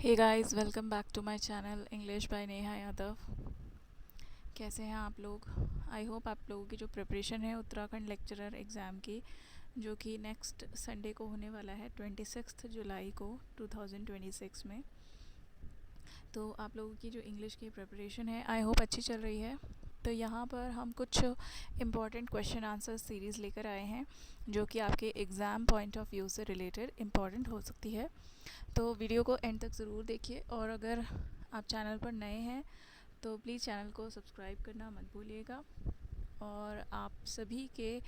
Hey guys, welcome back to my channel English by Neha Yadav. कैसे हैं आप लोग? आई होप आप लोगों की जो प्रिपरेशन है उत्तराखंड लेक्चरर एग्ज़ाम की, जो कि नेक्स्ट संडे को होने वाला है 26 जुलाई को 2026 में, तो आप लोगों की जो इंग्लिश की प्रिपरेशन है आई होप अच्छी चल रही है। तो यहाँ पर हम कुछ इम्पॉर्टेंट क्वेश्चन आंसर सीरीज़ लेकर आए हैं जो कि आपके एग्ज़ाम पॉइंट ऑफ व्यू से रिलेटेड इम्पॉर्टेंट हो सकती है। तो वीडियो को एंड तक ज़रूर देखिए, और अगर आप चैनल पर नए हैं तो प्लीज़ चैनल को सब्सक्राइब करना मत भूलिएगा। और आप सभी के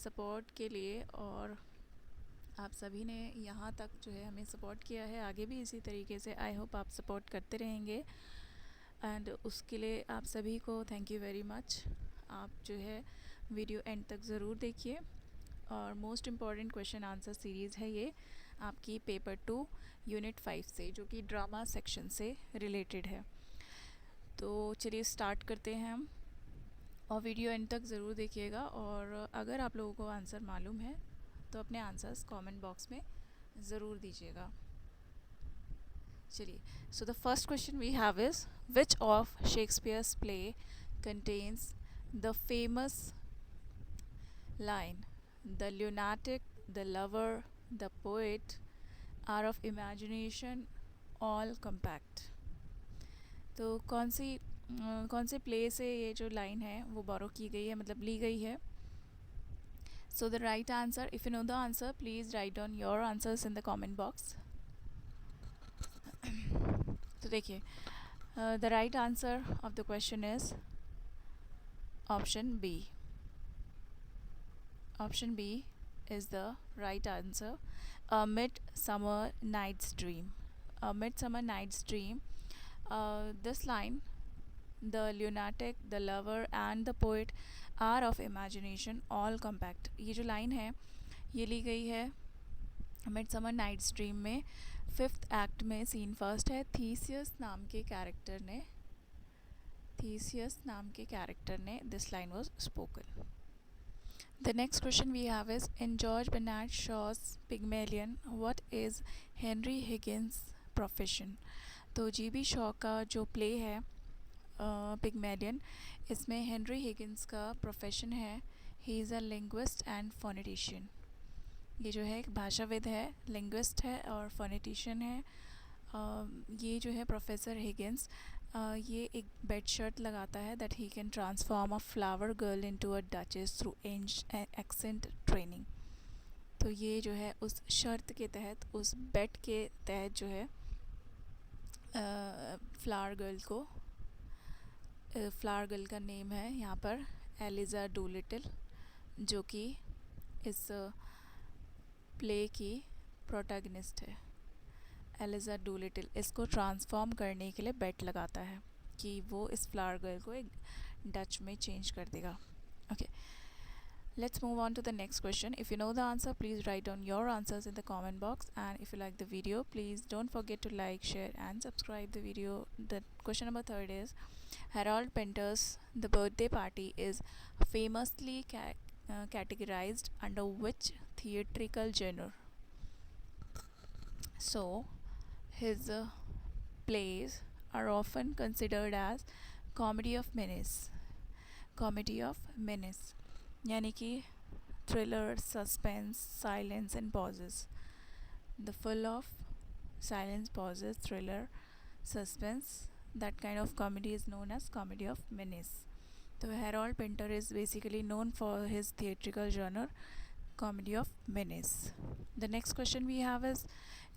सपोर्ट के लिए, और आप सभी ने यहाँ तक जो है हमें सपोर्ट किया है, आगे भी इसी तरीके से आई होप आप सपोर्ट करते रहेंगे, एंड उसके लिए आप सभी को थैंक यू वेरी मच। आप जो है वीडियो एंड तक ज़रूर देखिए। और most important question answer series है ये आपकी पेपर 2 यूनिट 5 से, जो कि ड्रामा सेक्शन से रिलेटेड है। तो चलिए स्टार्ट करते हैं हम, और वीडियो एंड तक ज़रूर देखिएगा। और अगर आप लोगों को आंसर मालूम है तो अपने आंसर्स कमेंट बॉक्स में ज़रूर दीजिएगा। चलिए, so the first question we have is which of Shakespeare's play contains the famous line, the lunatic, the lover, the poet are of imagination all compact। तो कौन से प्ले से ये जो लाइन है वो बोरो की गई है, मतलब ली गई है। So the right answer, if you know the answer please write down your answers in the comment box. तो देखिए, the right answer of the question is option B. Option B is the right answer. A Midsummer Night's Dream. A Midsummer Night's Dream. This line, the lunatic, the lover and the poet are of imagination all compact. ये जो line है ये ली गई है midsummer nights dream में, 5th act में scene first है। Theseus नाम के कैरेक्टर ने this line was spoken. The next question we have is, in George Bernard Shaw's Pygmalion, what is Henry Higgins' profession? तो जी.बी. शॉ का जो प्ले है पिगमेलियन, इसमें हेनरी हिगिंस का प्रोफेशन है he is a linguist and phonetician. ये जो है एक भाषाविद है, लिंग्विस्ट है और फोनेटिशियन है। ये जो है प्रोफेसर हिगिंस, ये एक बेड शर्ट लगाता है that he can transform a flower girl into a duchess through accent training. तो ये जो है उस शर्त के तहत, उस बेड के तहत जो है फ्लावर गर्ल का नेम है यहाँ पर एलिज़ा डूलिटिल, जो कि इस प्ले की प्रोटैगनिस्ट है। एलिज़ा डूलिटिल इसको ट्रांसफॉर्म करने के लिए बेट लगाता है कि वो इस फ्लावर गर्ल को एक डच में चेंज कर देगा। Okay, let's move on to the next question. If you know the answer, please write down your answers in the comment box, and if you like the video, please don't forget to like, share and subscribe the video. The question number 3 is, Harold Pinter's The Birthday Party is famously categorized under which theatrical genre? So his plays are often considered as comedy of menace, यानी कि thriller, suspense, silence and pauses. The full of silence, pauses, thriller, suspense, that kind of comedy is known as comedy of menace. So Harold Pinter is basically known for his theatrical genre comedy of menace. The next question we have is,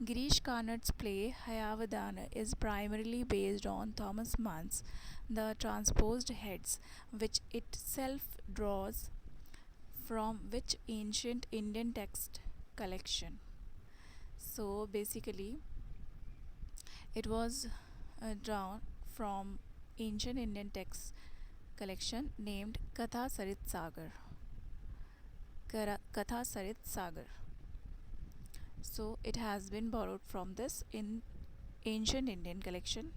Girish Karnad's play Hayavadana is primarily based on Thomas Mann's The Transposed Heads, which itself draws from which ancient Indian text collection? So basically it was drawn from ancient Indian text collection named Katha Sarit Sagar. So it has been borrowed from this in ancient Indian collection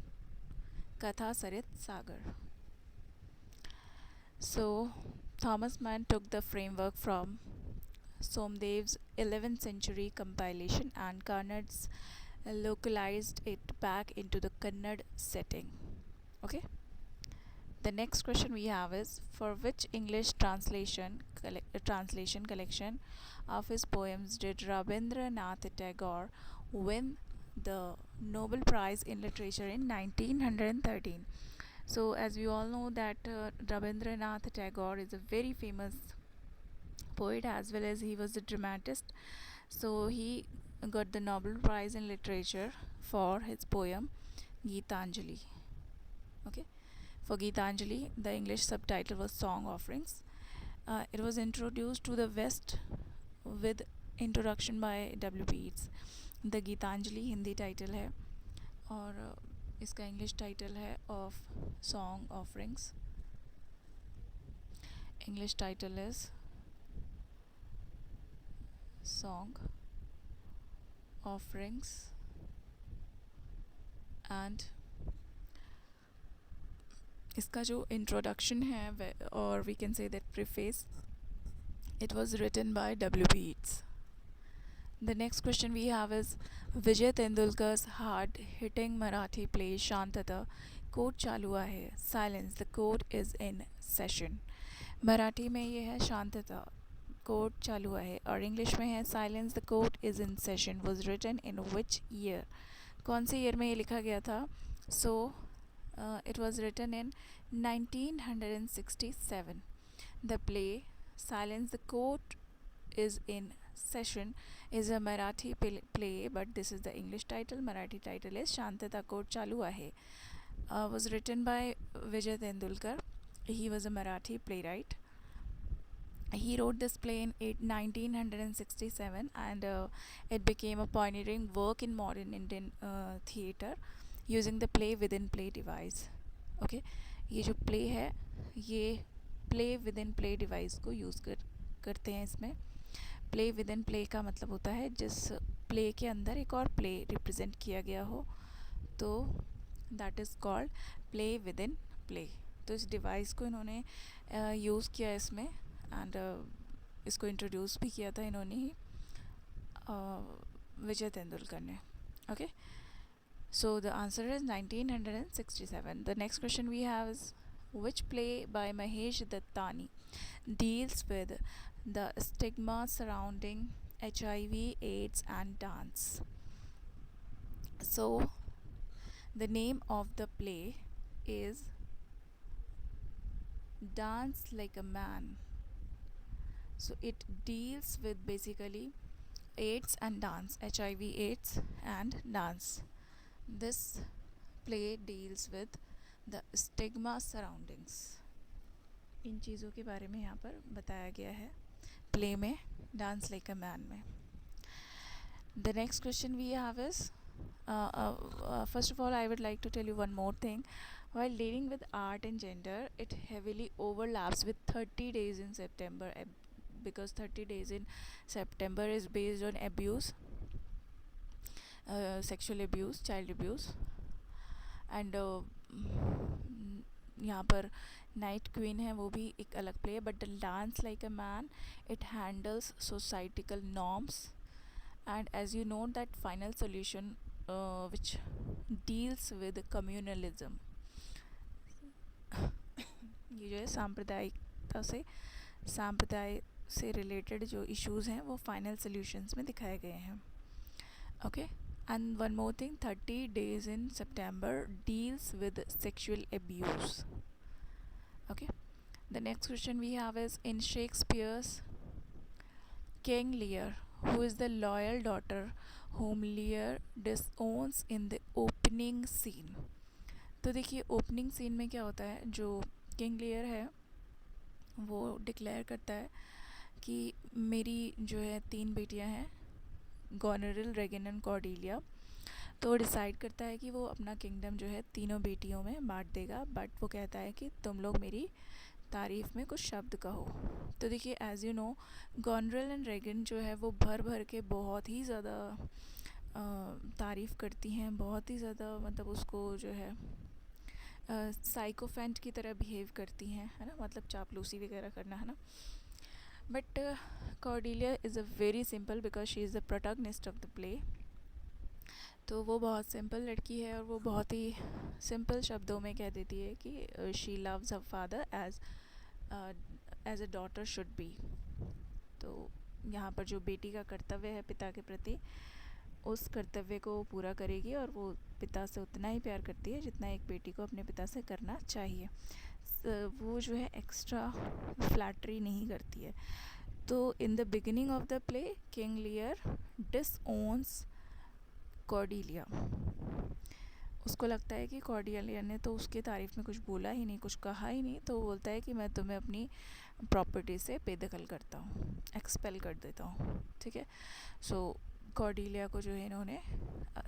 Katha Sarit Sagar. So Thomas Mann took the framework from Somdev's 11th century compilation and Karnad's localized it back into the Kannada setting. Okay. The next question we have is, for which English translation collection of his poems did Rabindranath Tagore win the Nobel Prize in Literature in 1913? So, as we all know that Rabindranath Tagore is a very famous poet as well as he was a dramatist. So he got the Nobel Prize in Literature for his poem Geetanjali. Okay, for Geetanjali, the English subtitle was Song Offerings. It was introduced to the West with introduction by W. Yeats. The Geetanjali Hindi title है और इसका English title है of song offerings. English title is song offerings and इसका जो introduction है और we can say that preface, it was written by W.B. Yeats. The next question we have is, Vijay Tendulkar's hard-hitting Marathi play Shantata, court चालू है, silence, the court is in session. Marathi में ये है शांतता, court चालू है, और English में है silence, the court is in session, was written in which year? कौन से ईयर में ये लिखा गया था? So it was written in 1967. The play Silence, the Court is in Session is a Marathi play, but this is the English title. Marathi title is Shantata Court Chalu Ahe. Was written by Vijay Tendulkar. He was a Marathi playwright. He wrote this play in 1967 and it became a pioneering work in modern Indian theatre using the play within play device. Okay, ये जो play है ये play within play device को use करते हैं इसमें. Play within play का मतलब होता है जिस play के अंदर एक और play represent किया गया हो, तो that is called play within play. तो इस device को इन्होंने यूज़ किया इसमें एंड इसको इंट्रोड्यूस भी किया था इन्होंने ही, विजय तेंदुलकर ने. Okay, so the answer is 1967. The next question we have is, which play by Mahesh Dattani deals with the stigma surrounding HIV, AIDS and dance? So the name of the play is Dance Like a Man. So it deals with basically AIDS and dance, HIV, AIDS and dance. This play deals with the stigma surroundings. इन चीज़ों के बारे में यहाँ पर बताया गया है play में, डांस लाइक अ मैन में. The next question we have is, first of all I would like to tell you one more thing. While dealing with art and gender, it heavily overlaps with 30 days in September, because 30 days in September is based on abuse, sexual abuse, child abuse, and यहाँ पर night queen है वो भी एक अलग play है. But the dance like a man it handles societical norms and as you know that final solution which deals with communalism. ये जो है सांप्रदायिकता से, सांप्रदाय से रिलेटेड जो इश्यूज़ हैं वो फाइनल सोल्यूशंस में दिखाए गए हैं. Okay, and one more thing, 30 days in September deals with sexual abuse. Okay, the next question we have is, in Shakespeare's King Lear, who is the loyal daughter whom Lear disowns in the opening scene? तो देखिए opening scene में क्या होता है, जो King Lear है वो declare करता है कि मेरी जो है 3 बेटियां हैं, गोनरिल, रेगन एंड कॉर्डेलिया. तो डिसाइड करता है कि वो अपना किंगडम जो है तीनों बेटियों में बांट देगा, बट वो कहता है कि तुम लोग मेरी तारीफ़ में कुछ शब्द कहो. तो देखिए as you know Goneril and Regan जो है वो भर भर के बहुत ही ज़्यादा तारीफ़ करती हैं, बहुत ही ज़्यादा मतलब उसको जो है साइकोफेंट की तरह बिहेव करती हैं, है ना, मतलब चापलूसी वगैरह करना, है ना. But Cordelia is a very simple because she is the protagonist of the play. तो वो बहुत सिंपल लड़की है और वो बहुत ही सिंपल शब्दों में कह देती है कि she loves her father as a daughter should be. तो यहाँ पर जो बेटी का कर्तव्य है पिता के प्रति, उस कर्तव्य को पूरा करेगी और वो पिता से उतना ही प्यार करती है जितना एक बेटी को अपने पिता से करना चाहिए। वो जो है एक्स्ट्रा फ्लैटरी नहीं करती है। तो in the beginning of the play King Lear disowns Cordelia. उसको लगता है कि कॉर्डिलिया ने तो उसकी तारीफ़ में कुछ बोला ही नहीं, कुछ कहा ही नहीं, तो वो बोलता है कि मैं तुम्हें अपनी प्रॉपर्टी से बेदखल करता हूँ, एक्सपेल कर देता हूँ। ठीक है, सो कॉर्डिलिया को जो है इन्होंने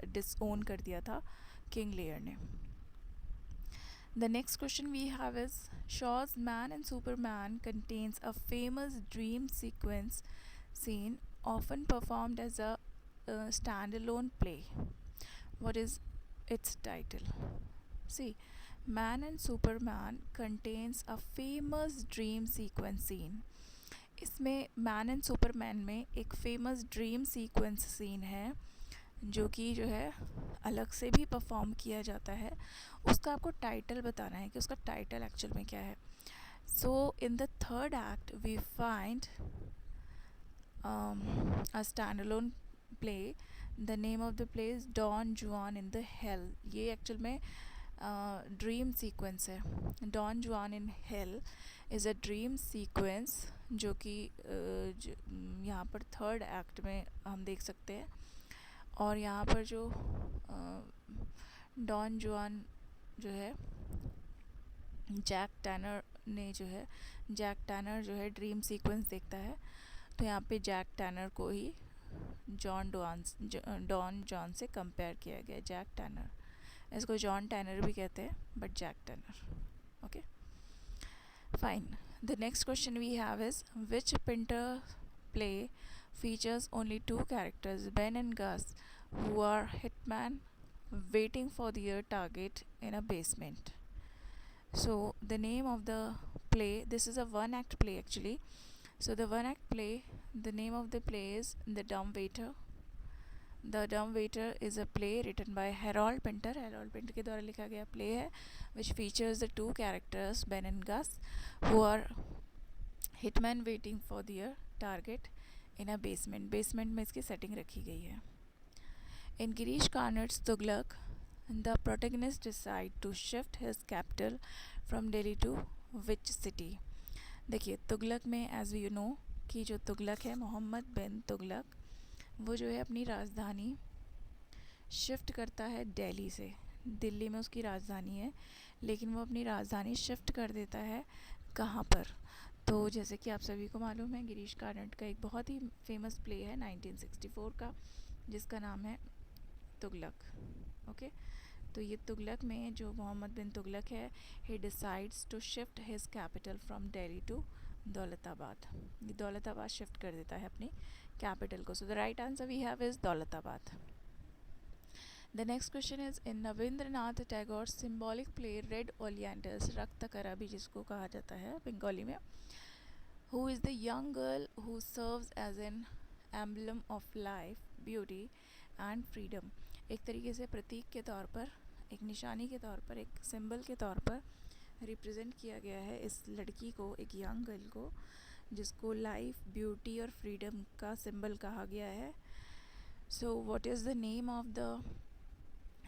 डिसओन कर दिया था किंग लियर ने। The next question we have is Shaw's Man and Superman contains a famous dream sequence scene often performed as a standalone play. What is its title? See, Man and Superman contains a famous dream sequence scene. इसमें man and Superman में एक famous dream sequence scene है जो कि जो है अलग से भी परफॉर्म किया जाता है। उसका आपको टाइटल बताना है कि उसका टाइटल एक्चुअल में क्या है। So in the third act we find a stand alone play. The name of the play is Don Juan in the hell. ये एक्चुअल में ड्रीम सीक्वेंस है। Don Juan in hell is a dream sequence जो कि यहाँ पर third act में हम देख सकते हैं। और यहाँ पर जो डॉन जुआन जो है जैक टैनर जो है ड्रीम सीक्वेंस देखता है, तो यहाँ पे जैक टैनर को ही डॉन जॉन से कंपेयर किया गया। जैक टैनर, इसको जॉन टैनर भी कहते हैं but Jack Tanner. Okay fine. The next question we have is which Pinter play features only two characters, Ben and Gus, who are hitman waiting for their target in a basement. So the name of the play, this is a one act play actually. So the one act play, the name of the play is The Dumb Waiter. The Dumb Waiter is a play written by Harold Pinter. Harold Pinter के द्वारा लिखा गया play है which features the two characters Ben and Gus who are hitman waiting for their target in a basement. Basement में इसकी setting रखी गई है. In Girish Karnad's Tughlaq, the protagonist decide to shift his capital from Delhi to which city? देखिए तुगलक में as you no कि जो तुगलक है मोहम्मद बिन तुगलक, वो जो है अपनी राजधानी शिफ्ट करता है दिल्ली से। दिल्ली में उसकी राजधानी है लेकिन वो अपनी राजधानी शिफ्ट कर देता है कहाँ पर? तो जैसे कि आप सभी को मालूम है गिरीश कार्नाड का एक बहुत ही फेमस प्ले है 1964 का जिसका नाम है तुगलक। ओके, तो ये तुगलक में जो मोहम्मद बिन तुगलक है he decides to shift his capital from Delhi to Daulatabad. ये दौलताबाद शिफ्ट कर देता है अपनी कैपिटल को। So the right answer we have is Daulatabad. The next question is in Rabindranath Tagore symbolic play Red Oleanders, Raktakarabi जिसको कहा जाता है बंगाली में, who is the young girl who serves as an emblem of life, beauty and freedom. एक तरीके से प्रतीक के तौर पर, एक निशानी के तौर पर, एक सिंबल के तौर पर रिप्रेजेंट किया गया है इस लड़की को, एक यंग गर्ल को जिसको लाइफ, ब्यूटी और फ्रीडम का सिंबल कहा गया है। So what is the name of the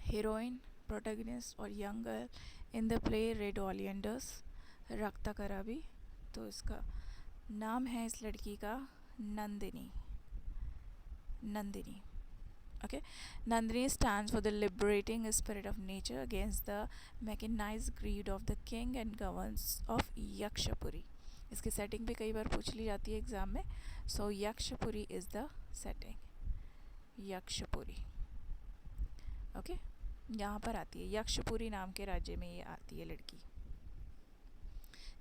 heroine, protagonist और young girl in the play Red Oleanders, Raktakarabi? तो इसका नाम है इस लड़की का Nandini. Nandini, okay. Nandini stands for the liberating spirit of nature against the mechanized greed of the king and governors of Yakshapuri. इसकी setting भी कई बार पूछ ली जाती है एग्ज़ाम में। सो यक्षपुरी इज़ द सेटिंग, यक्षपुरी। ओके, यहाँ पर आती है, यक्षपुरी नाम के राज्य में ये आती है लड़की।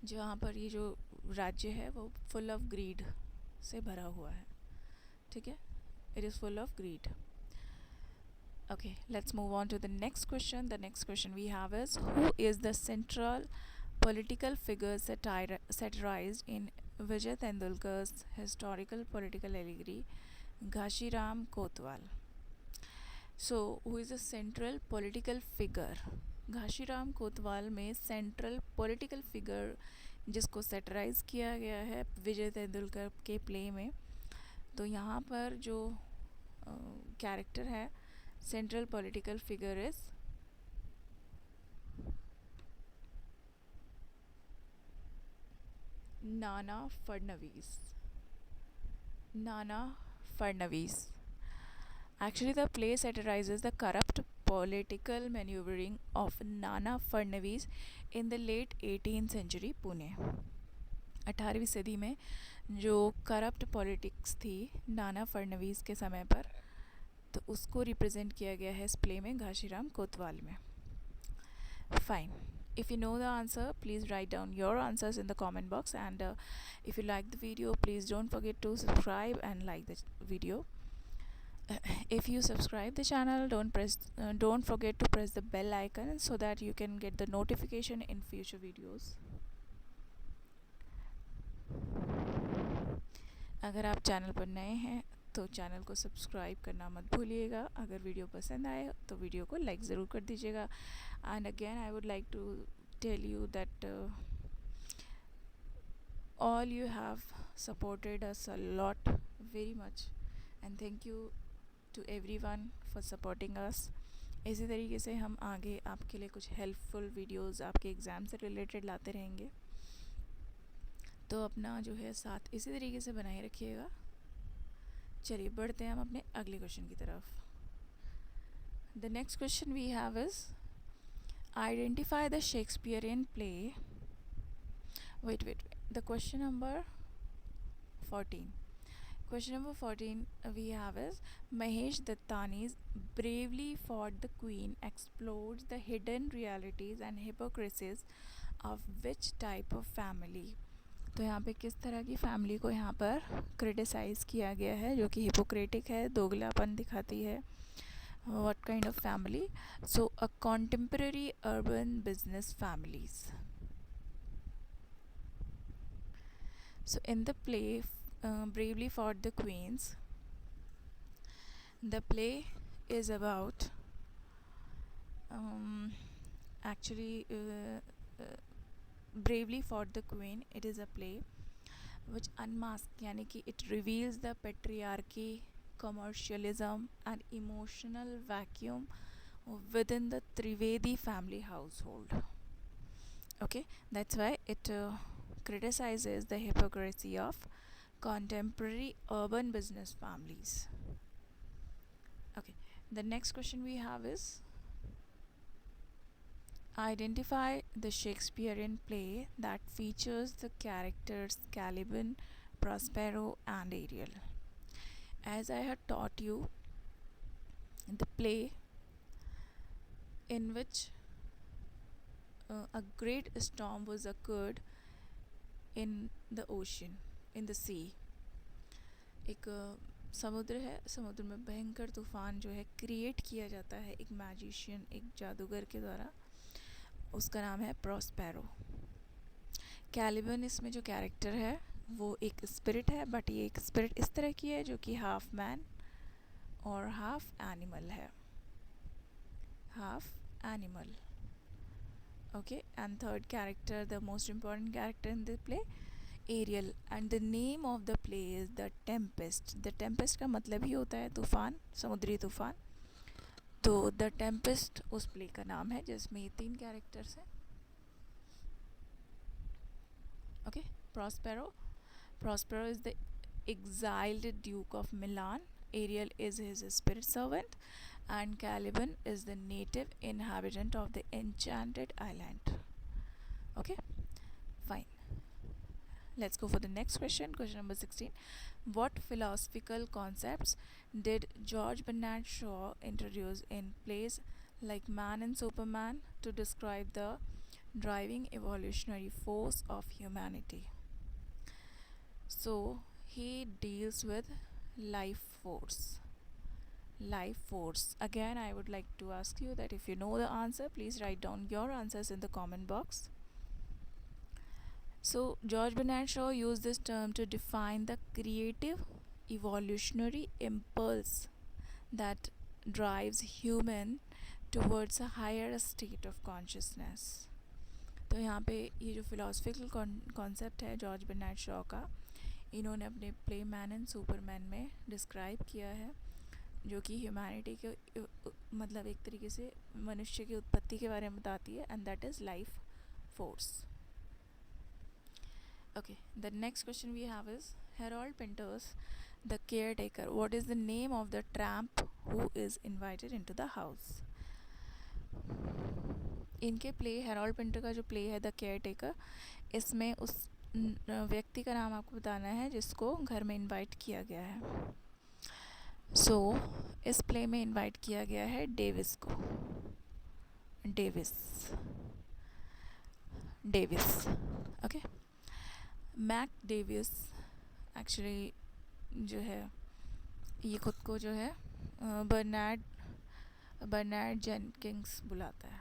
जहाँ पर ये जो राज्य है वो फुल ऑफ ग्रीड से भरा हुआ है। ठीक है, it is full of greed. Okay, let's move on to the next question. The next question we have is who is the central political figure satirized in Vijay Tendulkar's historical political allegory Ghanshiram Kotwal? So who is a central political figure? Ghashiram Kotwal में central political figure जिसको सेटराइज किया गया है विजय तेंदुलकर के play में, तो यहाँ पर जो कैरेक्टर है central political figure is Nana Phadnavis. Nana Fadnavis. Actually, the play satirizes the corrupt political maneuvering of Nana Fadnavis in the late 18th century Pune. 18वीं सदी में जो करप्ट पॉलिटिक्स थी नाना फडणवीस के समय पर, तो उसको रिप्रेजेंट किया गया है इस प्ले में घाशीराम कोतवाल में. Fine. If you know the answer, please write down your answers in the comment box, and if you like the video, please don't forget to subscribe and like the video. If you subscribe the channel, don't forget to press the bell icon so that you can get the notification in future videos. अगर आप channel पर नए हैं तो channel को subscribe करना मत भूलिएगा. अगर वीडियो पसंद आए तो वीडियो को लाइक ज़रूर कर दीजिएगा. And again I would like to tell you that all you have supported us a lot, very much, and thank you to everyone for supporting us. इसी तरीके से हम आगे आपके लिए कुछ हेल्पफुल वीडियोस आपके एग्ज़ाम से रिलेटेड लाते रहेंगे, तो अपना जो है साथ इसी तरीके से बनाए रखिएगा. चलिए बढ़ते हैं हम अपने अगले क्वेश्चन की तरफ. The next question we have is identify the Shakespearean play. Wait. The question number 14. Question number 14 we have is Mahesh Dattani's Bravely Fought the Queen explodes the hidden realities and hypocrisies of which type of family. तो यहाँ पे किस तरह की family को यहाँ पर criticise किया गया है जो कि हिपोक्रेटिक है, दोगलापन दिखाती है. What kind of family? So a contemporary urban business families. So in the play Bravely Fought the Queens, the play is about actually Bravely Fought the Queen. It is a play which unmasks, यानी कि it reveals the patriarchy, commercialism and emotional vacuum within the Trivedi family household. Okay, that's why it criticizes the hypocrisy of contemporary urban business families. Okay, the next question we have is identify the Shakespearean play that features the characters Caliban, Prospero and Ariel. As I had taught you, the play in which a great storm was occurred in the ocean, in the sea. एक समुद्र है, समुद्र में भयंकर तूफ़ान जो है create किया जाता है एक मैजिशियन, एक जादूगर के द्वारा. उसका नाम है प्रॉस्पेरो. कैलिबन इसमें जो कैरेक्टर है वो एक स्पिरिट है, बट ये एक स्पिरिट इस तरह की है जो कि हाफ मैन और हाफ एनिमल है. Half animal. Okay, and third character, the most important character in the play, Ariel, and the name of the play is The Tempest. The Tempest का मतलब ही होता है तूफ़ान, समुद्री तूफ़ान. तो The Tempest उस प्ले का नाम है जिसमें ये 3 कैरेक्टर्स हैं. Okay, Prospero. Prospero is the exiled Duke of Milan. Ariel is his spirit servant, and Caliban is the native inhabitant of the enchanted island. Okay, fine. Let's go for the next question. Question number 16. What philosophical concepts did George Bernard Shaw introduce in plays like Man and Superman to describe the driving evolutionary force of humanity? So he deals with life force. Life force. Again, I would like to ask you that if you know the answer, please write down your answers in the comment box. So George Bernard Shaw used this term to define the creative evolutionary impulse that drives human towards a higher state of consciousness. तो यहाँ पे ये जो philosophical concept है George Bernard Shaw का, इन्होंने अपने play man and Superman में डिस्क्राइब किया है, जो कि ह्यूमैनिटी के मतलब एक तरीके से मनुष्य की उत्पत्ति के बारे में बताती है, and that is life force. Okay, the next question we have is Harold Pinter's The Caretaker. What is the name of the tramp who is invited into the house? इनके प्ले, हेरोल्ड पिंटर का जो play है the care taker, इसमें उस व्यक्ति का नाम आपको बताना है जिसको घर में इनवाइट किया गया है. सो इस प्ले में इनवाइट किया गया है डेविस को. Davies. Okay. Mac Davies actually जो है ये खुद को जो है बर्नार्ड जेनकिंस बुलाता है.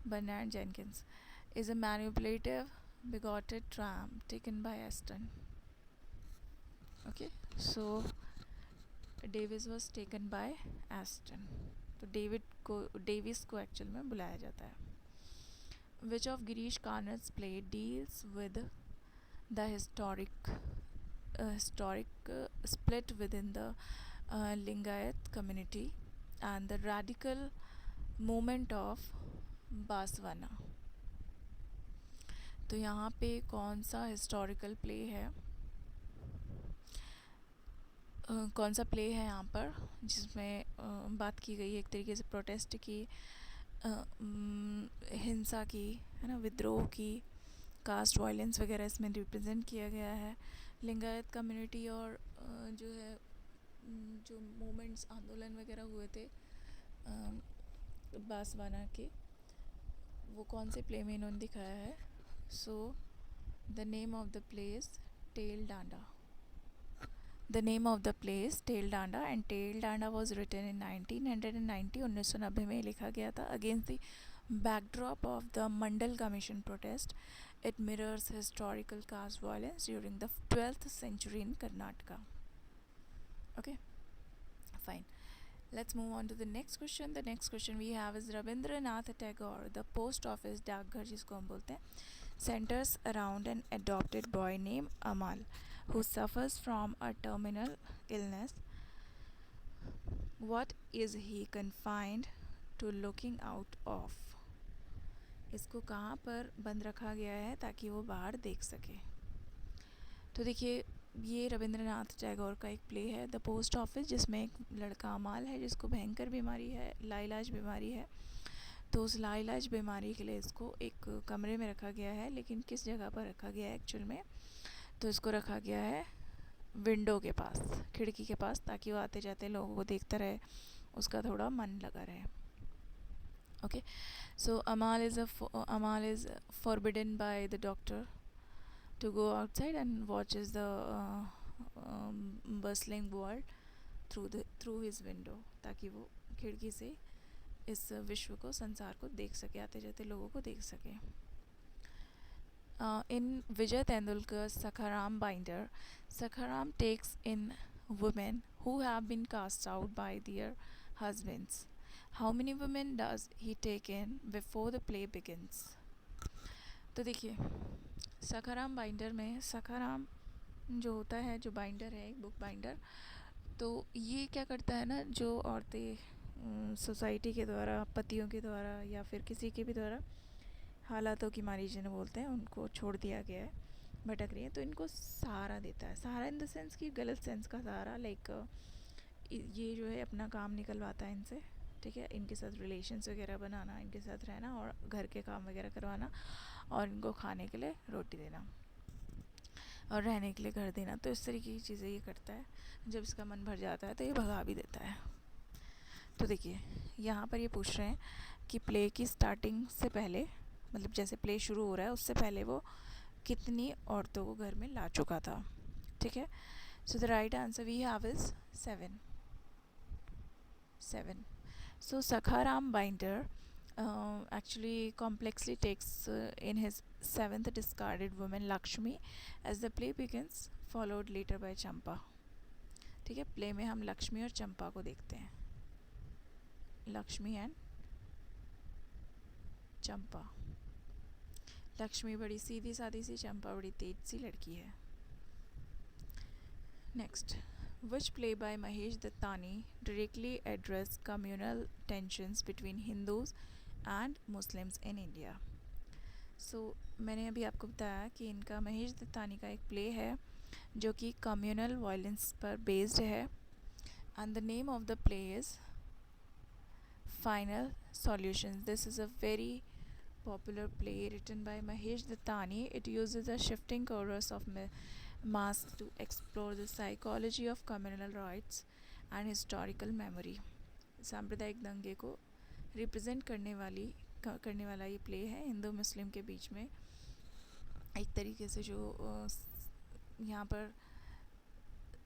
Bernard Jenkins is a manipulative, bigoted tramp taken by Aston. Okay, so Davis was taken by Aston. तो डेविस को एक्चुअल में बुलाया जाता है. Which of Girish Karnad's play deals with the historic split within the Lingayat community and the radical movement of बासवाना. तो यहाँ पे कौन सा हिस्टोरिकल प्ले है, कौन सा प्ले है यहाँ पर जिसमें बात की गई है एक तरीके से प्रोटेस्ट की, हिंसा की, है ना, विद्रोह की, कास्ट वायलेंस वगैरह इसमें रिप्रेजेंट किया गया है. लिंगायत कम्युनिटी और जो है जो मूवमेंट्स, आंदोलन वगैरह हुए थे बासवाना के, वो कौन से प्ले में इन्होंने दिखाया है. So the name of the play is Tale Danda. The name of the play is Tail Danda, and Tail Danda was written in 1990 1990 में लिखा गया था against the backdrop of the Mandal Commission protest. It mirrors historical caste violence during the 12th century in Karnataka. Okay, fine. Let's move on to the next question. The next question we have is Rabindranath Tagore, the post office डाकघर जिसको हम बोलते हैं, centers around an adopted boy named Amal who suffers from a terminal illness. What is he confined to looking out of? इसको कहाँ पर बंद रखा गया है ताकि वो बाहर देख सके. तो देखिए ये रविंद्रनाथ टैगोर का एक प्ले है द पोस्ट ऑफिस, जिसमें एक लड़का अमाल है जिसको भयंकर बीमारी है, लाइलाज बीमारी है. तो उस लाइलाज बीमारी के लिए इसको एक कमरे में रखा गया है, लेकिन किस जगह पर रखा गया है एक्चुअल में, तो इसको रखा गया है विंडो के पास, खिड़की के पास, ताकि वो आते जाते लोगों को देखता रहे, उसका थोड़ा मन लगा रहे. ओके, सो अमाल is forbidden by the doctor to go outside and watches the bustling world through his window, ताकि वो खिड़की से इस विश्व को, संसार को देख सके, आते जाते लोगों को देख सके. In Vijay Tendulkar's Sakharam binder, Sakharam takes in women who have been cast out by their husbands. How many women does he take in before the play begins? तो देखिए सखाराम बाइंडर में, सखाराम जो होता है, जो बाइंडर है, एक बुक बाइंडर, तो ये क्या करता है ना, जो औरतें सोसाइटी के द्वारा, पतियों के द्वारा या फिर किसी के भी द्वारा हालातों की मारी जिन्हें बोलते हैं, उनको छोड़ दिया गया है, भटक रही है, तो इनको सहारा देता है. सहारा इन द सेंस कि गलत सेंस का सहारा, लाइक ये जो है अपना काम निकलवाता है इनसे, ठीक है, इनके साथ रिलेशंस वगैरह बनाना, इनके साथ रहना और घर के काम वगैरह करवाना और इनको खाने के लिए रोटी देना और रहने के लिए घर देना. तो इस तरीके की चीज़ें ये करता है. जब इसका मन भर जाता है तो ये भगा भी देता है. तो देखिए यहाँ पर ये पूछ रहे हैं कि प्ले की स्टार्टिंग से पहले, मतलब जैसे प्ले शुरू हो रहा है उससे पहले वो कितनी औरतों को घर में ला चुका था. ठीक है, so the right answer we have is 7. So Sakharam Binder actually complexly takes in his 7th discarded woman Lakshmi as the play begins, followed later by Champa. ठीक है, प्ले में हम लक्ष्मी और चंपा को देखते हैं. लक्ष्मी एंड चंपा। लक्ष्मी बड़ी सीधी सादी सी, चंपा बड़ी तेज सी लड़की है। Next, which play by Mahesh Dattani directly address communal tensions between Hindus and Muslims in India? So मैंने अभी आपको बताया कि इनका महेश दत्तानी का एक प्ले है जो कि कम्युनल वायलेंस पर बेस्ड है, and the name of the play is final solutions. This is a very popular play written by Mahesh Dattani. It uses a shifting chorus of masks to explore the psychology of communal rights and historical memory. सांप्रदायिक दंगे को represent करने वाला ये play है हिंदू मुस्लिम के बीच में, एक तरीके से जो यहाँ पर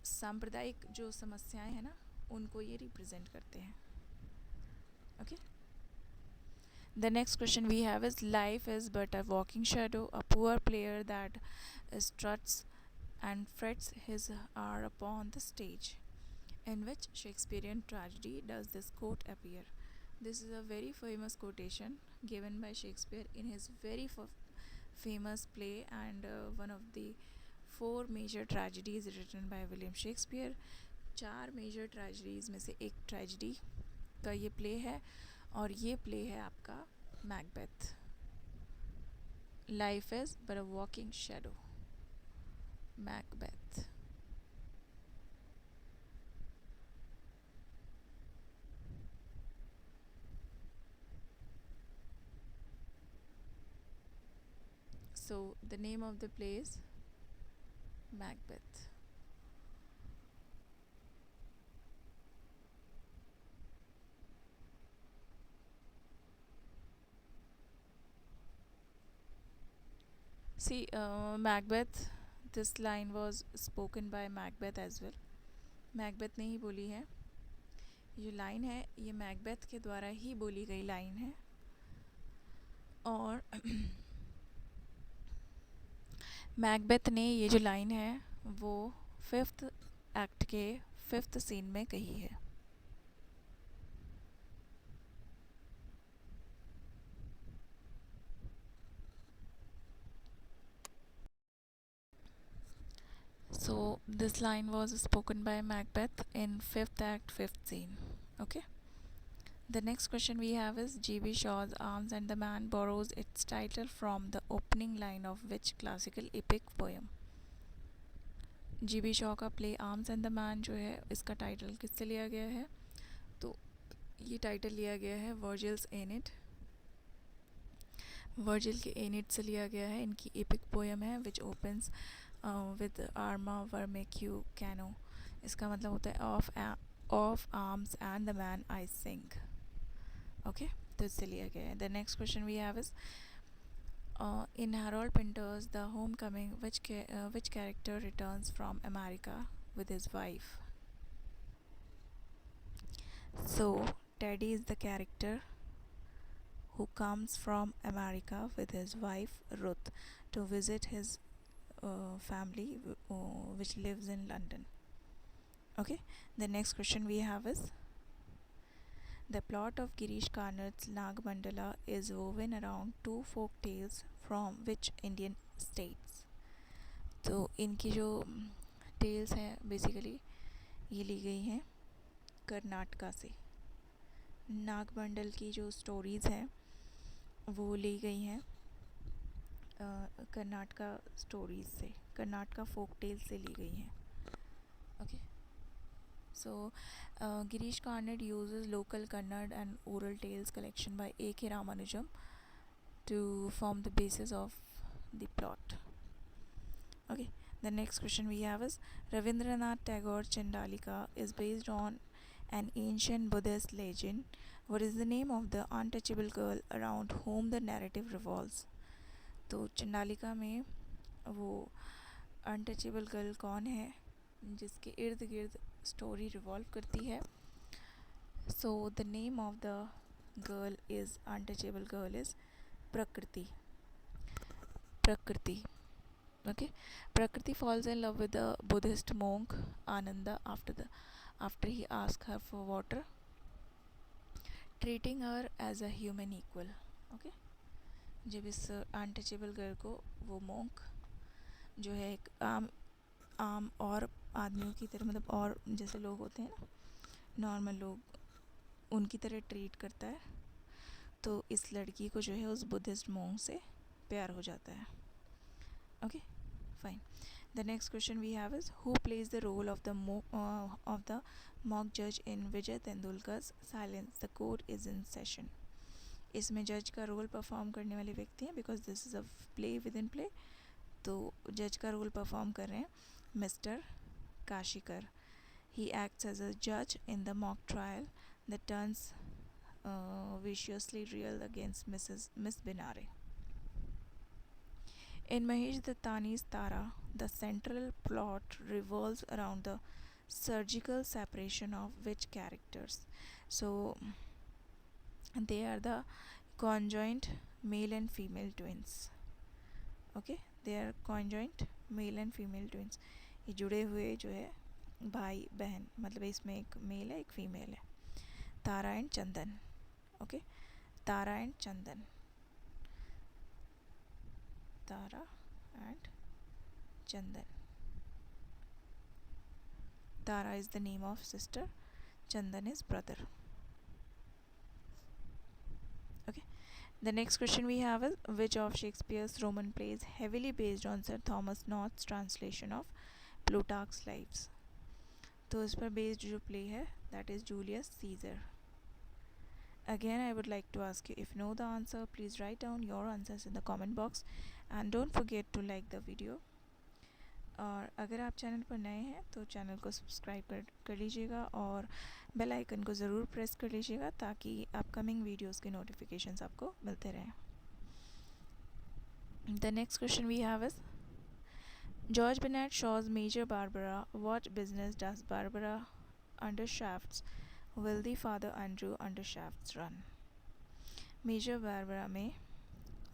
सांप्रदायिक जो समस्याएं हैं ना उनको ये रिप्रेजेंट करते हैं. Okay. The next question we have is, life is but a walking shadow, a poor player that struts and frets his hour upon the stage. In which Shakespearean tragedy does this quote appear? This is a very famous quotation given by Shakespeare in his very famous play, and one of the 4 major tragedies written by William Shakespeare. 4 major tragedies में से एक tragedy का ये play है, और ये play है आपका Macbeth. Life is but a walking shadow, Macbeth. So the name of the play is Macbeth. See, Macbeth, this line was spoken by Macbeth as well. Macbeth ने ही बोली है. ये लाइन है ये मैकबेथ के द्वारा ही बोली गई लाइन है, और मैकबेथ ने ये जो लाइन है वो 5th एक्ट के 5th सीन में कही है. So this line was spoken by Macbeth in 5th act 5th scene. Okay. The next question we have is, G.B. Shaw's Arms and the Man borrows its title from the opening line of which classical epic poem? G.B. Shaw का play arms and the man जो है इसका title किससे लिया गया है? तो ये टाइटल लिया गया है वर्जिल्स एनिड. वर्जिल के एनिड से लिया गया है. इनकी एपिक पोएम है विच ओपन्स विद आर्मा वर्मेक्यू कैनो. इसका मतलब होता है of arms and the man I sing. Okay, तो इससे लिया गया है. The next question we have is, in Harold Pinter's The Homecoming, which character returns from America with his wife? So Teddy is the character who comes from America with his wife Ruth to visit his family which lives in London. Okay, the next question we have is, the plot of Girish Karnad's Nagmandala is woven around 2 folk tales from which Indian states? तो इनकी जो tales हैं basically ये ली गई हैं कर्नाटका से. नागमंडल की जो स्टोरीज़ हैं वो ली गई हैं कर्नाटका स्टोरीज़ से, कर्नाटका फोक टेल्स से ली गई हैं. Okay. So, Girish Karnad uses local Kannada and oral tales collection by A.K. Ramanujam to form the basis of the plot. Okay, the next question we have is, Rabindranath Tagore Chandalika is based on an ancient Buddhist legend. What is the name of the untouchable girl around whom the narrative revolves? तो चंडालिका में वो untouchable girl कौन है जिसके इर्द गिर्द story revolve करती है? So the name of the girl is untouchable girl is प्रकृति. प्रकृति. Okay, Prakriti falls in love with the Buddhist monk Ananda after he asks her for water. Treating her as a human equal. Okay, जब इस untouchable girl को वो monk जो है एक आम आम और आदमियों की तरह, मतलब और जैसे लोग होते हैं ना, नॉर्मल लोग, उनकी तरह ट्रीट करता है, तो इस लड़की को जो है उस बुद्धिस्ट मोंक से प्यार हो जाता है। Okay, fine. The next question we have is, who plays the role of the mock judge in Vijay Tendulkar's Silence? The court is in session. इसमें जज का रोल परफॉर्म करने वाले व्यक्ति हैं, because this is a play within play. तो जज का रोल परफॉर्म कर रहे हैं Mister Kashikar. He acts as a जज in the mock trial that turns viciously real against Miss Binare. In Mahesh Dattani's Tara, the central plot revolves around the surgical separation of which characters? So, they are the conjoined male and female twins. Okay, they are conjoined male and female twins. ये जुड़े हुए जो है भाई बहन, मतलब इसमें एक मेल है एक फीमेल है। Tara and Chandan. Okay, Tara and Chandan, Tara and Chandan. Tara is the name of sister, Chandan is brother. Okay. The next question we have is, which of Shakespeare's Roman plays heavily based on Sir Thomas North's translation of Plutarch's Lives? तो इस पर based जो play है, that is Julius Caesar. Again, I would like to ask you, if you know the answer, please write down your answers in the comment box and don't forget to like the video. और अगर आप channel पर नए हैं तो channel को subscribe कर लीजिएगा और बेल आइकन को ज़रूर प्रेस कर लीजिएगा ताकि अपकमिंग वीडियोस के नोटिफिकेशंस आपको मिलते रहें। The next question we have is, George Bernard Shaw's Major Barbara what business does Barbara Undershaft's wealthy father Andrew Undershaft's run? Major Barbara में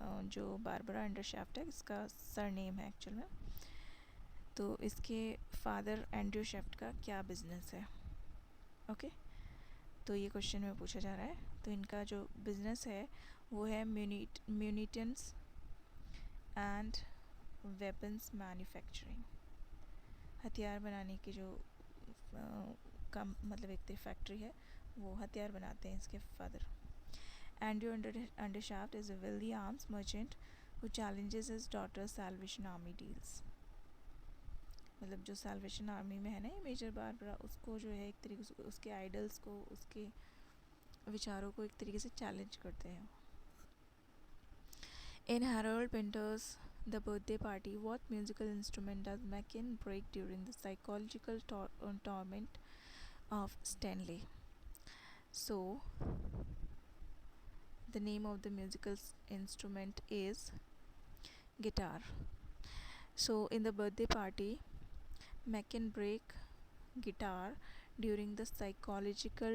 जो बारबरा अंडरशाफ्ट है, इसका सरनेम है एक्चुअल में, तो इसके फादर एंड्रू शेफ्ट का क्या बिज़नेस है? ओके, तो ये क्वेश्चन में पूछा जा रहा है। तो इनका जो बिज़नेस है वो है म्यूनिटेंस एंड वेपन्स मैन्युफैक्चरिंग। हथियार बनाने की जो कम मतलब एक फैक्ट्री है, वो हथियार बनाते हैं इसके father. Andrew Undershaft is a wealthy arms merchant who challenges his daughter salvation army deals. मतलब जो सैल्वेशन आर्मी में है ना ये मेजर बारबरा, उसको जो है एक तरीके से उसके आइडल्स को, उसके विचारों को एक तरीके से चैलेंज करते हैं। In Harold Pinter's the birthday party what musical instrument does McCann break during the psychological torment of Stanley? So the name of the musical instrument is guitar. So in the birthday party, Mackin break guitar during the psychological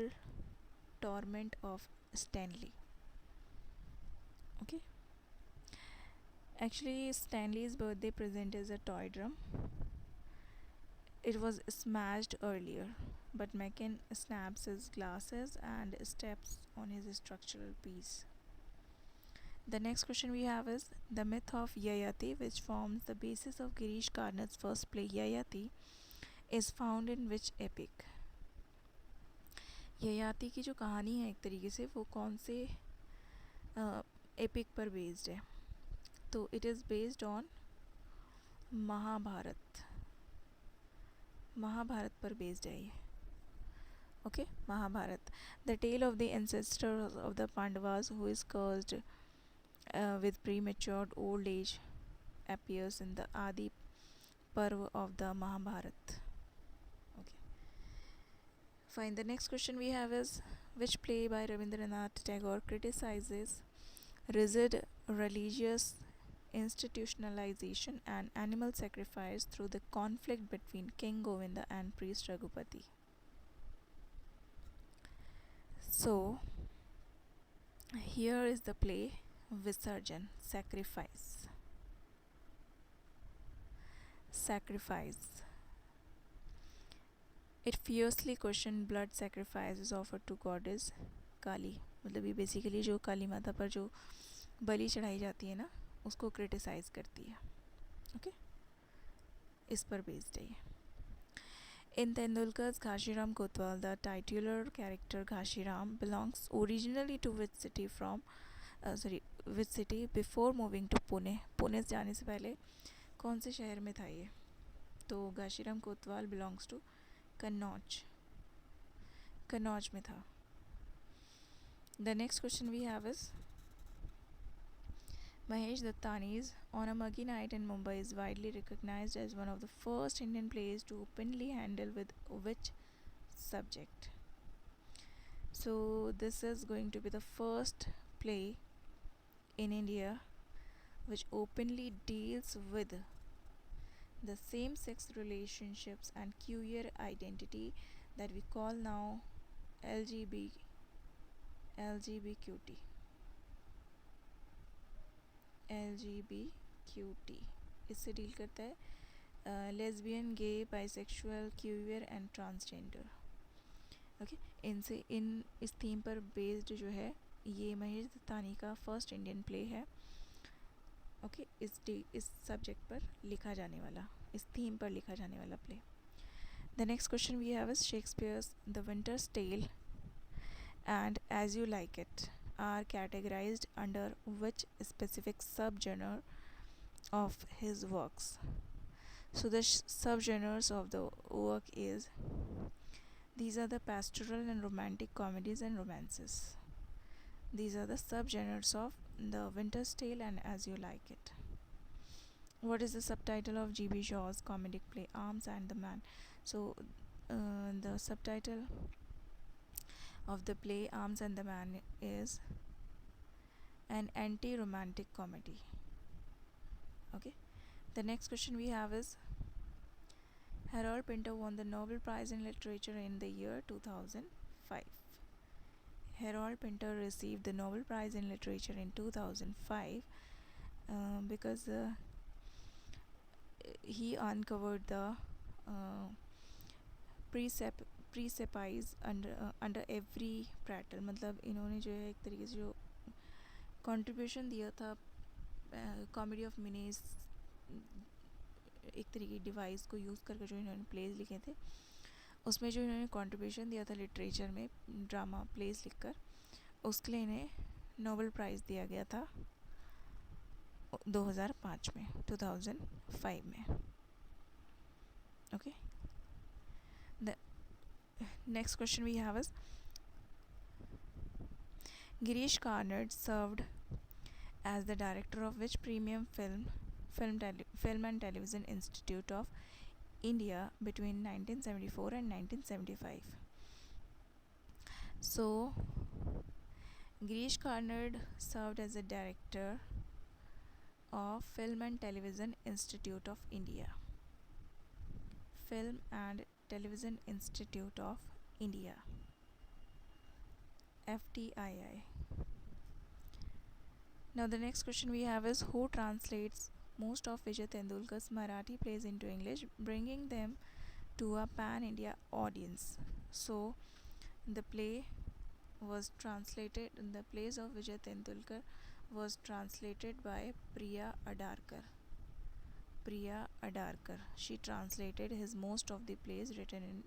torment of Stanley. Okay. Actually, Stanley's birthday present is a toy drum. It was smashed earlier, but Mackin snaps his glasses and steps on his structural piece. The next question we have is, the myth of Yayati, which forms the basis of Girish Karnad's first play Yayati, is found in which epic? Yayati की जो कहानी है एक तरीके से वो कौन से एपिक पर बेस्ड है? तो it is based on Mahabharat. Mahabharat पर बेस्ड है ये। Okay, Mahabharat. The tale of the ancestor of the Pandavas who is cursed with premature old age appears in the Adi Parv of the Mahabharata. Okay. Fine. The next question we have is, which play by Rabindranath Tagore criticizes rigid religious institutionalization and animal sacrifice through the conflict between King Govinda and priest Raghupati? So, here is the play Visarjan, sacrifice. Sacrifice. It fiercely questioned blood sacrifices offered to goddess Kali. मतलब ये basically जो काली माता पर जो बलि चढ़ाई जाती है ना, उसको क्रिटिसाइज़ करती है। ओके, इस पर बेस्ड है ये। In Tendulkar's Ghanshiram Kotwal, the titular character Ghanshiram belongs originally to which city which city before moving to Pune? Pune जाने से पहले कौन से शहर में था ये? तो घाशीराम कोतवाल belongs to कन्नौज, कन्नौज में था। The next question we have is Mahesh Dattani's On a Muggy Night in Mumbai is widely recognized as one of the first Indian plays to openly handle with which subject? So this is going to be the first play in India which openly deals with the same-sex relationships and queer identity that we call now LGBTQT. LGBTQT इससे deal करता है lesbian, gay, bisexual, queer and transgender. Okay, इनसे इस theme पर based जो है ये महेश दत्तानी का फर्स्ट इंडियन प्ले है। ओके, इस सब्जेक्ट पर लिखा जाने वाला, इस थीम पर लिखा जाने वाला play. The next question we have is Shakespeare's the winter's tale and as you like it are categorized under which specific subgenre of his works? So the subgenres of the work is these are the pastoral and romantic comedies and romances. These are the subgenres of The Winter's Tale and As You Like It. What is the subtitle of G.B. Shaw's comedic play Arms and the Man? So the subtitle of the play Arms and the Man is an anti-romantic comedy. Okay, the next question we have is Harold Pinter won the Nobel Prize in Literature in the year 2005. Harold Pinter received the Nobel Prize in Literature in 2005 because he uncovered the precepts under every prattle. मतलब इन्होंने जो है एक तरीके से जो contribution दिया था कॉमेडी ऑफ मिनीज एक तरीके की डिवाइस को यूज़ करके जो इन्होंने प्लेज लिखे थे, उसमें जो इन्होंने कंट्रीब्यूशन दिया था लिटरेचर में ड्रामा प्लेज लिखकर, उसके लिए इन्हें नोबेल प्राइज़ दिया गया था 2005 में 2005 में। Okay, the next question we have is Girish Karnad served as the director of which premium film and television institute of India between 1974 and 1975. So Girish Karnad served as a director of Film and Television Institute of India. Film and Television Institute of India, FTII. Now the next question we have is who translates most of Vijay Tendulkar's Marathi plays into English, bringing them to a pan-India audience? So the plays of Vijay Tendulkar was translated by Priya Adarkar. She translated most of the plays written in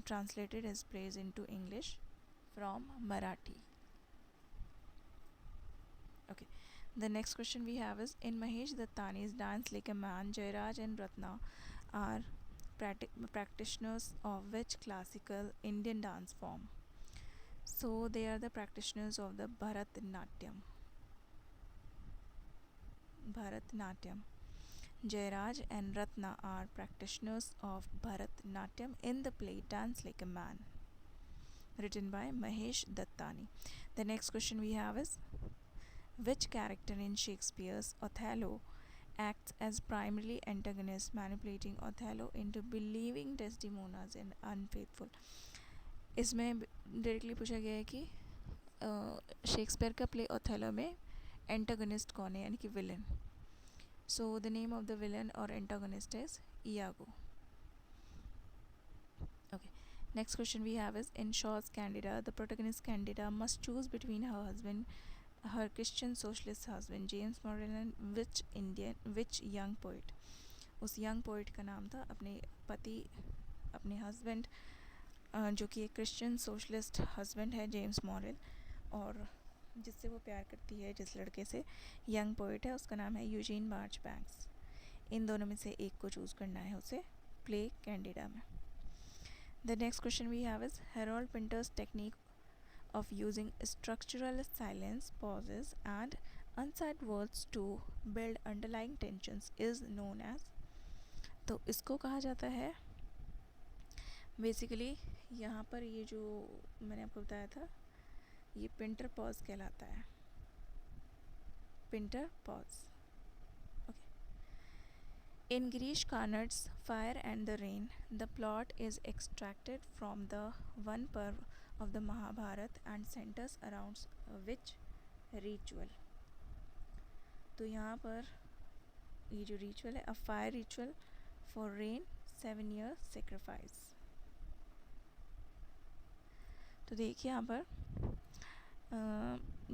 translated his plays into English from Marathi. Okay, the next question we have is in Mahesh Dattani's Dance Like a Man, Jairaj and Ratna are practitioners of which classical Indian dance form? So they are the practitioners of the Bharatnatyam. Jairaj and Ratna are practitioners of Bharatnatyam in the play Dance Like a Man, written by Mahesh Dattani. The next question we have is which character in Shakespeare's Othello acts as primarily antagonist, manipulating Othello into believing Desdemona is unfaithful? इसमें directly पूछा गया है कि Shakespeare का play Othello में antagonist कौन है, यानी कि villain. So the name of the villain और antagonist is Iago. Okay, Next question we have is, in Shaw's Candida, the protagonist Candida must choose between her Christian socialist husband James Morrill and which young poet. उस young poet का नाम था अपने पति, अपने husband, जो कि एक क्रिश्चियन सोशलिस्ट हस्बैंड है जेम्स मॉरेल, और जिससे वो प्यार करती है, जिस लड़के से, यंग पोइट है, उसका नाम है यूजीन मार्च बैंक्स. इन दोनों में से एक को चूज़ करना है उसे प्ले कैंडिडा में. The next question we have is, Harold Pinter's technique of using structural silence, pauses, and unsaid words to build underlying tensions is known as. तो इसको कहा जाता है बेसिकली, यहाँ पर ये जो मैंने आपको बताया था, ये पिंटर पॉज कहलाता है. Pinter pause. In Girish Karnad's Fire and the Rain, the plot is extracted from the one perv of the Mahabharata and centers around which ritual. तो यहाँ पर ये जो रिचुअल है, a fire ritual for rain 7 year sacrifice. तो देखिए यहाँ पर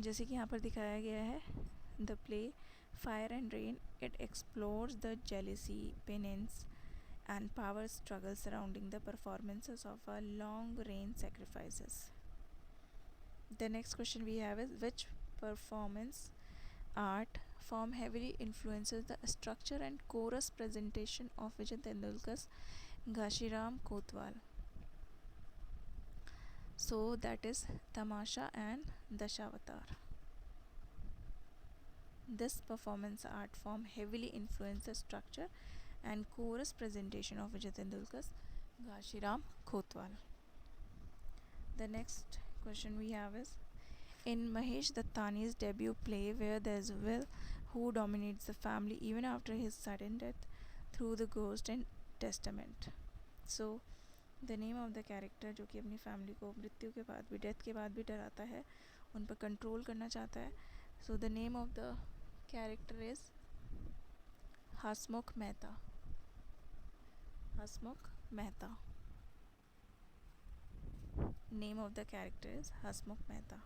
जैसे कि यहाँ पर दिखाया गया है, the play Fire and Rain, it explores the jealousy, penance, and power struggle surrounding the performances of a long rain sacrifices. The next question we have is, which performance art form heavily influences the structure and chorus presentation of Vijay Tendulkar's Gashiram Kotwal? So that is Tamasha and Dashavatar. This performance art form heavily influenced the structure and chorus presentation of Vijay Tendulkar's Gashiram Kotwal. The next question we have is, in Mahesh Dattani's debut play Where There's a Will, who dominates the family even after his sudden death through the ghost and testament? So the name of the character जो कि अपनी family को मृत्यु के बाद भी, death के बाद भी डराता है, उन पर कंट्रोल करना चाहता है. So the name of the character is Hasmukh Mehta. Hasmukh Mehta. Name of the character is Hasmukh Mehta.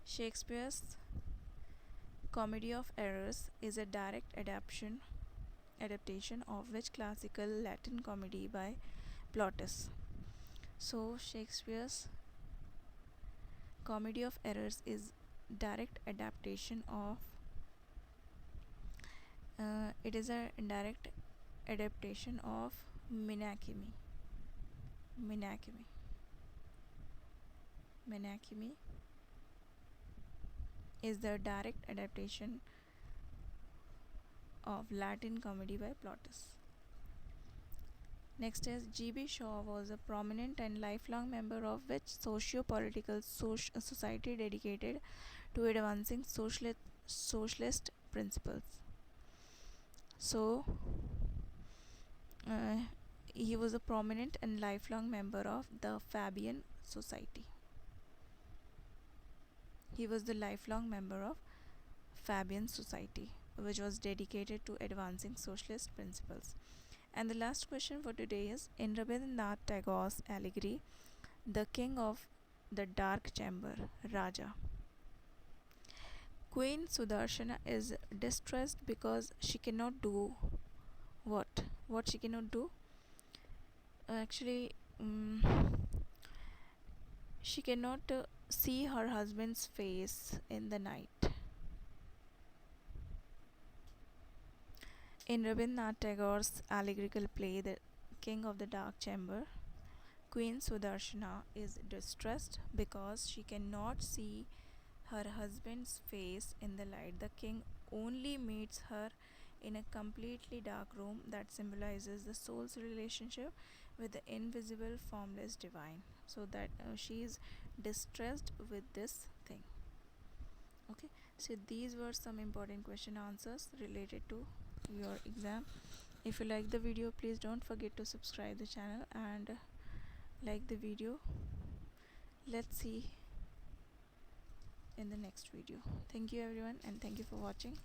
Shakespeare's Comedy of Errors is a direct adaptation of which classical Latin comedy by Plautus? So Shakespeare's Comedy of Errors is direct adaptation of it is a direct adaptation of Menachemi. Menachemi is the direct adaptation of Latin comedy by Plautus. Next is, G.B. Shaw was a prominent and lifelong member of which socio-political society dedicated to advancing socialist principles? So he was a prominent and lifelong member of the Fabian Society. He was the lifelong member of Fabian Society, which was dedicated to advancing socialist principles. And the last question for today is, in Rabindranath Tagore's allegory, The King of the Dark Chamber, Raja, Queen Sudarshana is distressed because she cannot do what? What she cannot do? Actually, she cannot see her husband's face in the night. In Rabindranath Tagore's allegorical play The King of the Dark Chamber, Queen Sudarshana is distressed because she cannot see her husband's face in the light. The king only meets her in a completely dark room that symbolizes the soul's relationship with the invisible, formless divine. So that she is distressed with this thing. Okay, so these were some important question answers related to your exam. If you like the video, please don't forget to subscribe the channel and like the video. Let's see in the next video. Thank you everyone, and thank you for watching.